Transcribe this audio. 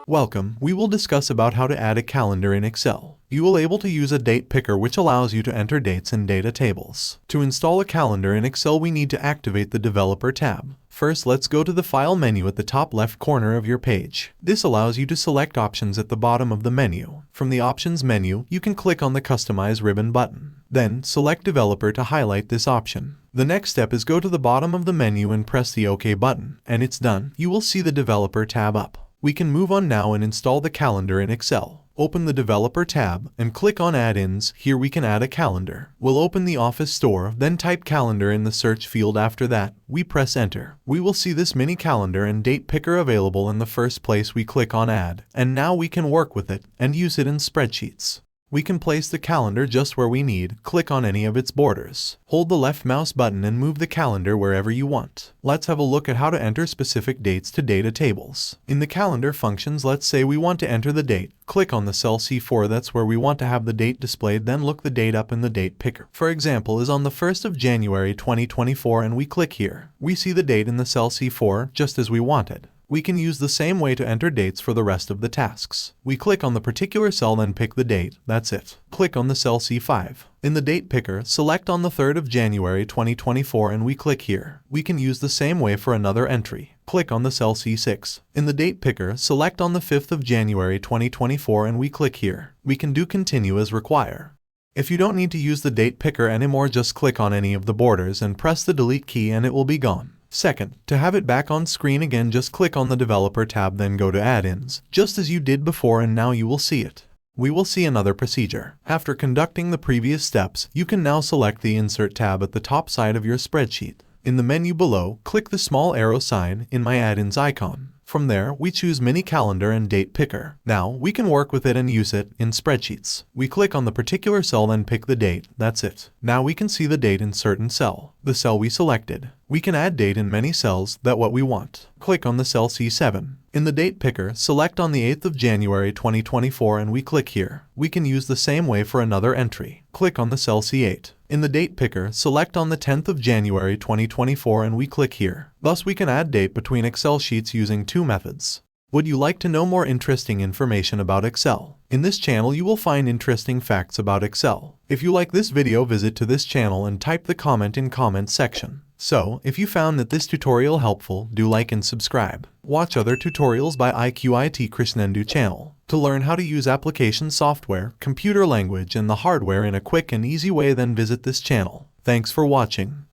Welcome, we will discuss about how to add a calendar in Excel. You will able to use a date picker which allows you to enter dates in data tables. To install a calendar in Excel we need to activate the Developer tab. First let's go to the File menu at the top left corner of your page. This allows you to select options at the bottom of the menu. From the Options menu, you can click on the Customize ribbon button. Then, select Developer to highlight this option. The next step is go to the bottom of the menu and press the OK button, and it's done. You will see the Developer tab up. We can move on now and install the calendar in Excel. Open the Developer tab and click on Add-ins. Here we can add a calendar. We'll open the Office Store, then type calendar in the search field. After that, we press enter. We will see this mini calendar and date picker available in the first place. We click on Add, and now we can work with it and use it in spreadsheets. We can place the calendar just where we need. Click on any of its borders. Hold the left mouse button and move the calendar wherever you want. Let's have a look at how to enter specific dates to data tables. In the calendar functions, let's say we want to enter the date. Click on the cell C4, that's where we want to have the date displayed, then look the date up in the date picker. For example, is on the 1st of January 2024 and we click here. We see the date in the cell C4 just as we wanted. We can use the same way to enter dates for the rest of the tasks. We click on the particular cell then pick the date, that's it. Click on the cell C5. In the date picker, select on the 3rd of January 2024 and we click here. We can use the same way for another entry. Click on the cell C6. In the date picker, select on the 5th of January 2024 and we click here. We can do continue as require. If you don't need to use the date picker anymore, just click on any of the borders and press the delete key and it will be gone. Second, to have it back on screen again, just click on the Developer tab, then go to Add-ins, just as you did before, and now you will see it. We will see another procedure. After conducting the previous steps, you can now select the Insert tab at the top side of your spreadsheet. In the menu below, click the small arrow sign in my Add-ins icon. From there, we choose Mini Calendar and Date Picker. Now, we can work with it and use it in spreadsheets. We click on the particular cell then pick the date, that's it. Now we can see the date in certain cell, the cell we selected. We can add date in many cells, that what we want. Click on the cell C7. In the date picker, select on the 8th of January 2024 and we click here. We can use the same way for another entry. Click on the cell C8. In the date picker, select on the 10th of January 2024 and we click here. Thus we can add date between Excel sheets using two methods. Would you like to know more interesting information about Excel? In this channel you will find interesting facts about Excel. If you like this video, visit to this channel and type the comment in comment section. So, if you found that this tutorial helpful, do like and subscribe. Watch other tutorials by IQIT Krishnendu channel. To learn how to use application software, computer language and the hardware in a quick and easy way, then visit this channel. Thanks for watching.